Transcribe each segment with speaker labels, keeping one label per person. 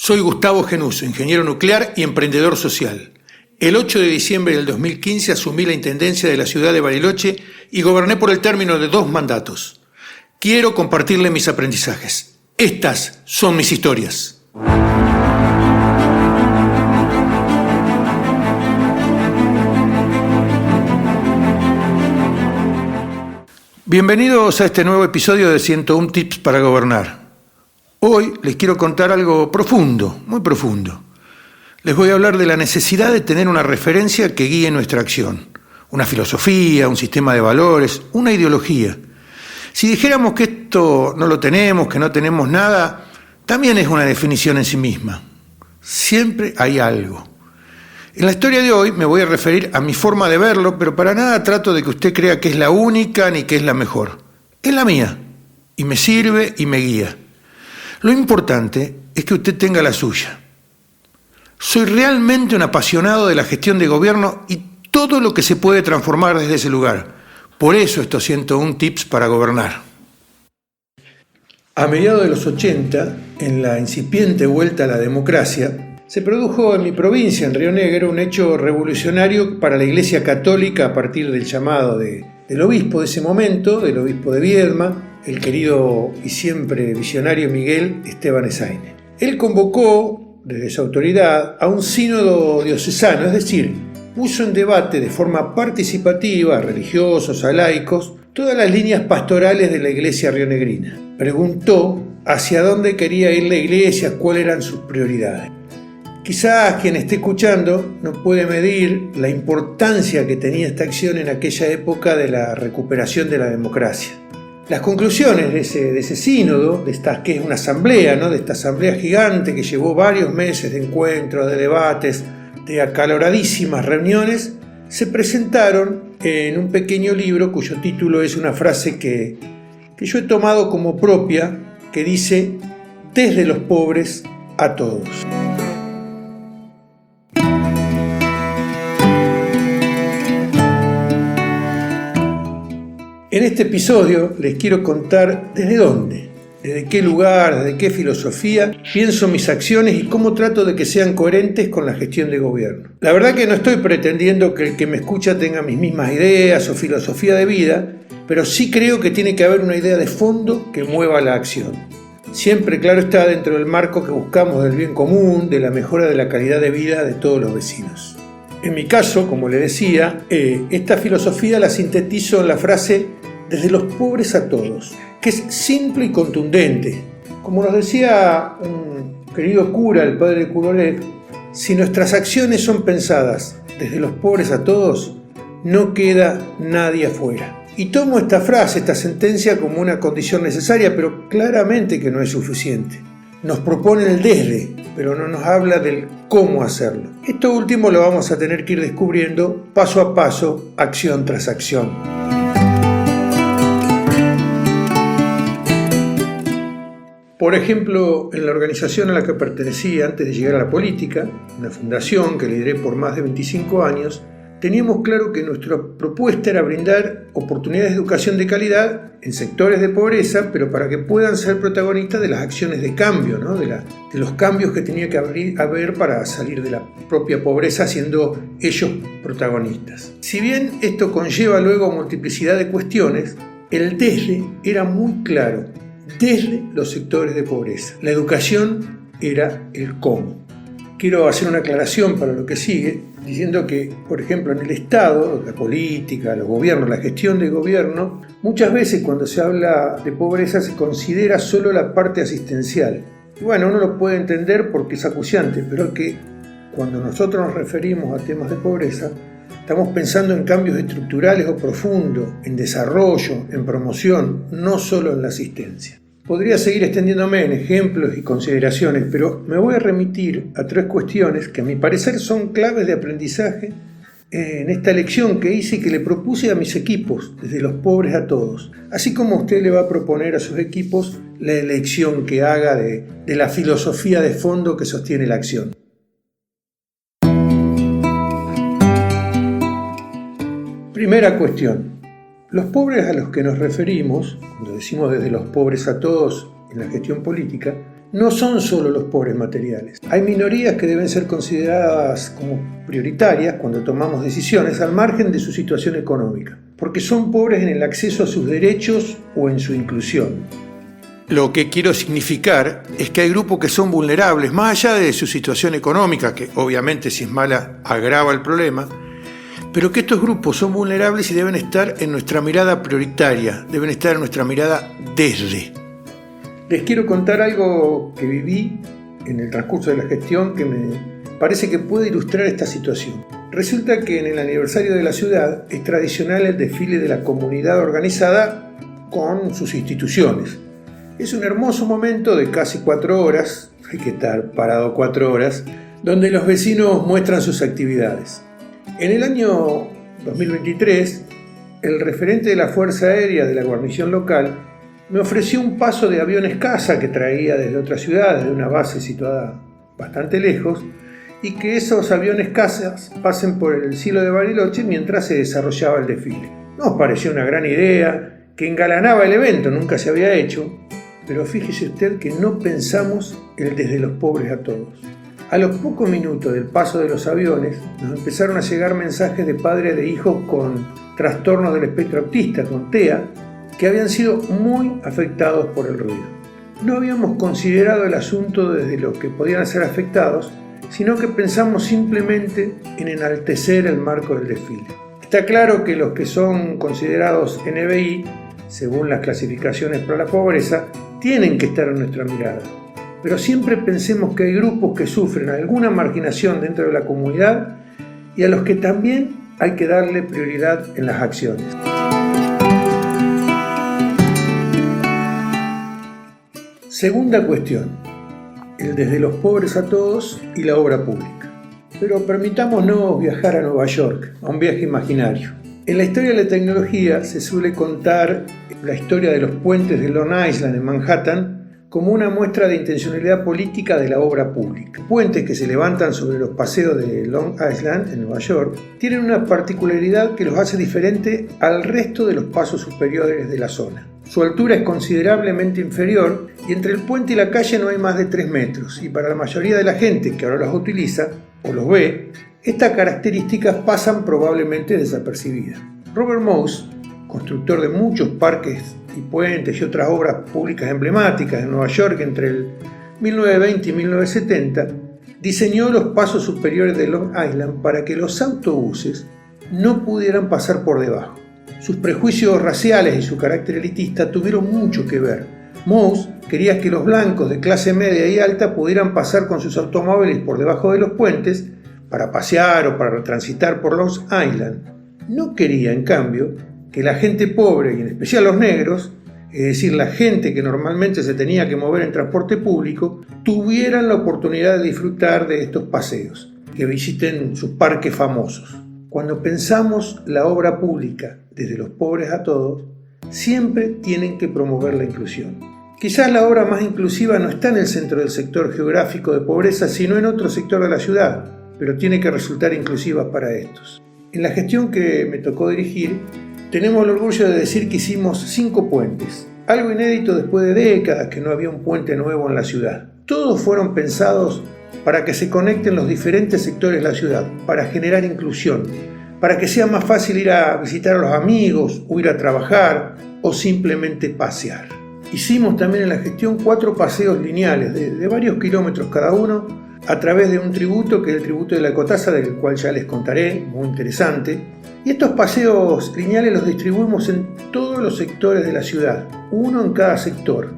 Speaker 1: Soy Gustavo Genuso, ingeniero nuclear y emprendedor social. El 8 de diciembre del 2015 asumí la intendencia de la ciudad de Bariloche y goberné por el término de 2 mandatos. Quiero compartirle mis aprendizajes. Estas son mis historias. Bienvenidos a este nuevo episodio de 101 Tips para Gobernar. Hoy les quiero contar algo profundo, muy profundo. Les voy a hablar de la necesidad de tener una referencia que guíe nuestra acción. Una filosofía, un sistema de valores, una ideología. Si dijéramos que esto no lo tenemos, que no tenemos nada, también es una definición en sí misma. Siempre hay algo. En la historia de hoy me voy a referir a mi forma de verlo, pero para nada trato de que usted crea que es la única ni que es la mejor. Es la mía, y me sirve y me guía. Lo importante es que usted tenga la suya. Soy realmente un apasionado de la gestión de gobierno y todo lo que se puede transformar desde ese lugar. Por eso estos 101 tips para gobernar. A mediados de los 80, en la incipiente vuelta a la democracia, se produjo en mi provincia, en Río Negro, un hecho revolucionario para la Iglesia Católica a partir del llamado del obispo de ese momento, del obispo de Viedma, el querido y siempre visionario Miguel Esteban Ezaine. Él convocó, desde su autoridad, a un sínodo diocesano, es decir, puso en debate de forma participativa a religiosos, a laicos, todas las líneas pastorales de la Iglesia rionegrina. Preguntó hacia dónde quería ir la Iglesia, cuáles eran sus prioridades. Quizás quien esté escuchando no puede medir la importancia que tenía esta acción en aquella época de la recuperación de la democracia. Las conclusiones de ese sínodo, que es una asamblea, ¿no? De esta asamblea gigante que llevó varios meses de encuentros, de debates, de acaloradísimas reuniones, se presentaron en un pequeño libro cuyo título es una frase que yo he tomado como propia, que dice: desde los pobres a todos. En este episodio les quiero contar desde dónde, desde qué lugar, desde qué filosofía pienso mis acciones y cómo trato de que sean coherentes con la gestión de gobierno. La verdad que no estoy pretendiendo que el que me escucha tenga mis mismas ideas o filosofía de vida, pero sí creo que tiene que haber una idea de fondo que mueva la acción. Siempre, claro está, dentro del marco que buscamos del bien común, de la mejora de la calidad de vida de todos los vecinos. En mi caso, como le decía, esta filosofía la sintetizo en la frase desde los pobres a todos, que es simple y contundente. Como nos decía un querido cura, el padre Curolet, si nuestras acciones son pensadas desde los pobres a todos, no queda nadie afuera. Y tomo esta frase, esta sentencia como una condición necesaria, pero claramente que no es suficiente. Nos propone el desde, pero no nos habla del cómo hacerlo. Esto último lo vamos a tener que ir descubriendo paso a paso, acción tras acción. Por ejemplo, en la organización a la que pertenecía antes de llegar a la política, una fundación que lideré por más de 25 años, teníamos claro que nuestra propuesta era brindar oportunidades de educación de calidad en sectores de pobreza, pero para que puedan ser protagonistas de las acciones de cambio, ¿no? de los cambios que tenía que haber para salir de la propia pobreza, siendo ellos protagonistas. Si bien esto conlleva luego multiplicidad de cuestiones, el desde era muy claro, desde los sectores de pobreza. La educación era el cómo. Quiero hacer una aclaración para lo que sigue, diciendo que, por ejemplo, en el Estado, la política, los gobiernos, la gestión de gobierno, muchas veces cuando se habla de pobreza se considera solo la parte asistencial. Y bueno, uno lo puede entender porque es acuciante, pero que cuando nosotros nos referimos a temas de pobreza, estamos pensando en cambios estructurales o profundos, en desarrollo, en promoción, no solo en la asistencia. Podría seguir extendiéndome en ejemplos y consideraciones, pero me voy a remitir a 3 cuestiones que a mi parecer son claves de aprendizaje en esta lección que hice y que le propuse a mis equipos, desde los pobres a todos. Así como usted le va a proponer a sus equipos la elección que haga de la filosofía de fondo que sostiene la acción. Primera cuestión. Los pobres a los que nos referimos, cuando decimos desde los pobres a todos en la gestión política, no son solo los pobres materiales. Hay minorías que deben ser consideradas como prioritarias cuando tomamos decisiones al margen de su situación económica, porque son pobres en el acceso a sus derechos o en su inclusión. Lo que quiero significar es que hay grupos que son vulnerables, más allá de su situación económica, que obviamente si es mala agrava el problema, pero que estos grupos son vulnerables y deben estar en nuestra mirada prioritaria, deben estar en nuestra mirada desde. Les quiero contar algo que viví en el transcurso de la gestión que me parece que puede ilustrar esta situación. Resulta que en el aniversario de la ciudad es tradicional el desfile de la comunidad organizada con sus instituciones. Es un hermoso momento de casi 4 horas, hay que estar parado 4 horas, donde los vecinos muestran sus actividades. En el año 2023, el referente de la Fuerza Aérea de la guarnición local me ofreció un paso de aviones caza que traía desde otra ciudad, de una base situada bastante lejos, y que esos aviones cazas pasen por el Silo de Bariloche mientras se desarrollaba el desfile. Nos pareció una gran idea que engalanaba el evento, nunca se había hecho, pero fíjese usted que no pensamos el desde los pobres a todos. A los pocos minutos del paso de los aviones nos empezaron a llegar mensajes de padres de hijos con trastornos del espectro autista, con TEA, que habían sido muy afectados por el ruido. No habíamos considerado el asunto desde los que podían ser afectados, sino que pensamos simplemente en enaltecer el marco del desfile. Está claro que los que son considerados NBI, según las clasificaciones para la pobreza, tienen que estar en nuestra mirada. Pero siempre pensemos que hay grupos que sufren alguna marginación dentro de la comunidad y a los que también hay que darle prioridad en las acciones. Segunda cuestión, el desde los pobres a todos y la obra pública. Pero permitámonos viajar a Nueva York, a un viaje imaginario. En la historia de la tecnología se suele contar la historia de los puentes de Long Island en Manhattan como una muestra de intencionalidad política de la obra pública. Puentes que se levantan sobre los paseos de Long Island en Nueva York tienen una particularidad que los hace diferente al resto de los pasos superiores de la zona. Su altura es considerablemente inferior y entre el puente y la calle no hay más de 3 metros, y para la mayoría de la gente que ahora los utiliza o los ve, estas características pasan probablemente desapercibidas. Robert Morse, constructor de muchos parques y puentes y otras obras públicas emblemáticas en Nueva York entre el 1920 y 1970, diseñó los pasos superiores de Long Island para que los autobuses no pudieran pasar por debajo. Sus prejuicios raciales y su carácter elitista tuvieron mucho que ver. Morse quería que los blancos de clase media y alta pudieran pasar con sus automóviles por debajo de los puentes para pasear o para transitar por Long Island. No quería, en cambio, que la gente pobre, y en especial los negros, es decir, la gente que normalmente se tenía que mover en transporte público, tuvieran la oportunidad de disfrutar de estos paseos, que visiten sus parques famosos. Cuando pensamos la obra pública desde los pobres a todos, siempre tienen que promover la inclusión. Quizás la obra más inclusiva no está en el centro del sector geográfico de pobreza, sino en otro sector de la ciudad, pero tiene que resultar inclusiva para estos. En la gestión que me tocó dirigir, tenemos el orgullo de decir que hicimos 5 puentes, algo inédito después de décadas que no había un puente nuevo en la ciudad. Todos fueron pensados para que se conecten los diferentes sectores de la ciudad, para generar inclusión, para que sea más fácil ir a visitar a los amigos, o ir a trabajar, o simplemente pasear. Hicimos también en la gestión 4 paseos lineales de varios kilómetros cada uno, a través de un tributo que es el tributo de la Ecotaza, del cual ya les contaré, muy interesante. Y estos paseos lineales los distribuimos en todos los sectores de la ciudad, uno en cada sector,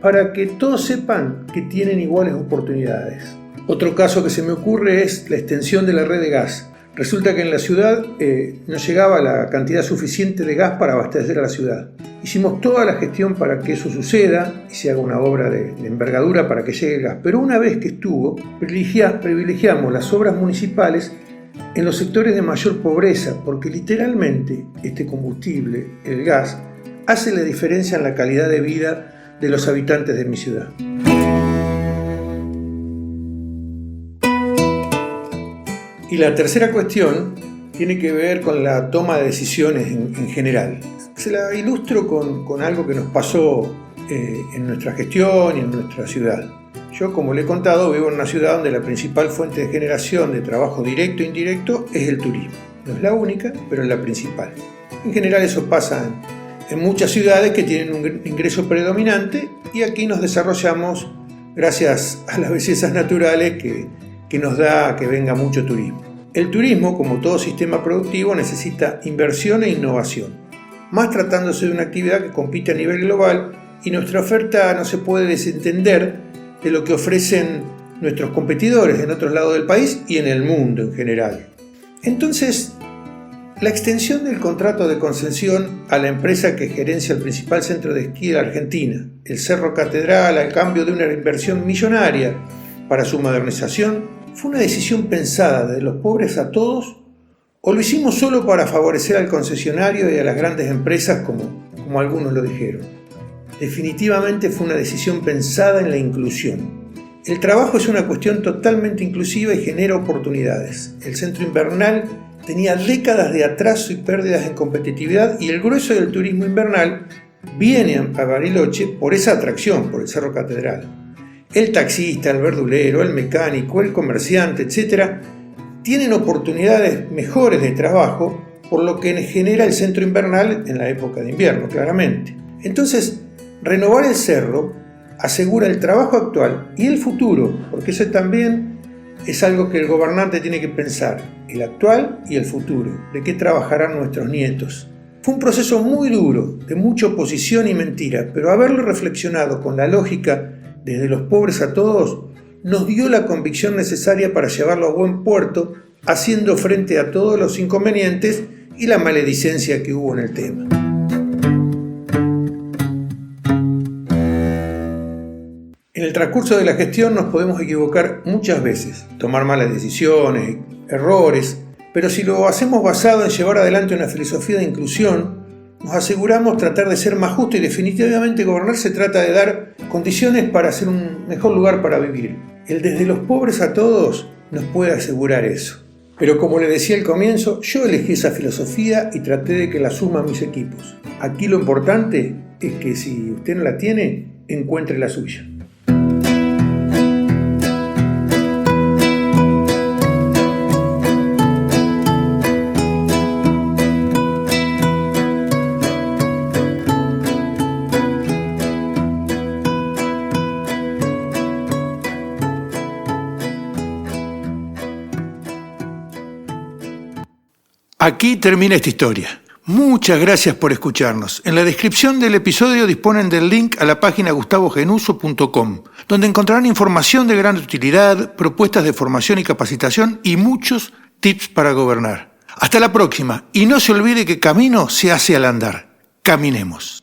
Speaker 1: para que todos sepan que tienen iguales oportunidades. Otro caso que se me ocurre es la extensión de la red de gas. Resulta que en la ciudad no llegaba la cantidad suficiente de gas para abastecer a la ciudad. Hicimos toda la gestión para que eso suceda y se haga una obra de envergadura para que llegue el gas. Pero una vez que estuvo, privilegiamos las obras municipales en los sectores de mayor pobreza, porque literalmente este combustible, el gas, hace la diferencia en la calidad de vida de los habitantes de mi ciudad. Y la tercera cuestión tiene que ver con la toma de decisiones en general. Se la ilustro con algo que nos pasó en nuestra gestión y en nuestra ciudad. Yo, como le he contado, vivo en una ciudad donde la principal fuente de generación de trabajo directo e indirecto es el turismo. No es la única, pero es la principal. En general eso pasa en muchas ciudades que tienen un ingreso predominante y aquí nos desarrollamos gracias a las bellezas naturales que nos da que venga mucho turismo. El turismo, como todo sistema productivo, necesita inversión e innovación, más tratándose de una actividad que compite a nivel global y nuestra oferta no se puede desentender de lo que ofrecen nuestros competidores en otros lados del país y en el mundo en general. Entonces, la extensión del contrato de concesión a la empresa que gerencia el principal centro de esquí de la Argentina, el Cerro Catedral, al cambio de una inversión millonaria para su modernización, ¿fue una decisión pensada de los pobres a todos o lo hicimos solo para favorecer al concesionario y a las grandes empresas como algunos lo dijeron? Definitivamente fue una decisión pensada en la inclusión. El trabajo es una cuestión totalmente inclusiva y genera oportunidades. El centro invernal tenía décadas de atraso y pérdidas en competitividad y el grueso del turismo invernal viene a Bariloche por esa atracción, por el Cerro Catedral. El taxista, el verdulero, el mecánico, el comerciante, etc., tienen oportunidades mejores de trabajo, por lo que genera el centro invernal en la época de invierno, claramente. Entonces, renovar el cerro asegura el trabajo actual y el futuro, porque eso también es algo que el gobernante tiene que pensar, el actual y el futuro, de qué trabajarán nuestros nietos. Fue un proceso muy duro, de mucha oposición y mentira, pero haberlo reflexionado con la lógica desde los pobres a todos, nos dio la convicción necesaria para llevarlo a buen puerto, haciendo frente a todos los inconvenientes y la maledicencia que hubo en el tema. En el transcurso de la gestión nos podemos equivocar muchas veces, tomar malas decisiones, errores, pero si lo hacemos basado en llevar adelante una filosofía de inclusión, nos aseguramos tratar de ser más justos y definitivamente gobernar se trata de dar condiciones para hacer un mejor lugar para vivir. El desde los pobres a todos nos puede asegurar eso. Pero como le decía al comienzo, yo elegí esa filosofía y traté de que la suma a mis equipos. Aquí lo importante es que si usted no la tiene, encuentre la suya. Aquí termina esta historia. Muchas gracias por escucharnos. En la descripción del episodio disponen del link a la página gustavogenuso.com, donde encontrarán información de gran utilidad, propuestas de formación y capacitación y muchos tips para gobernar. Hasta la próxima y no se olvide que camino se hace al andar. Caminemos.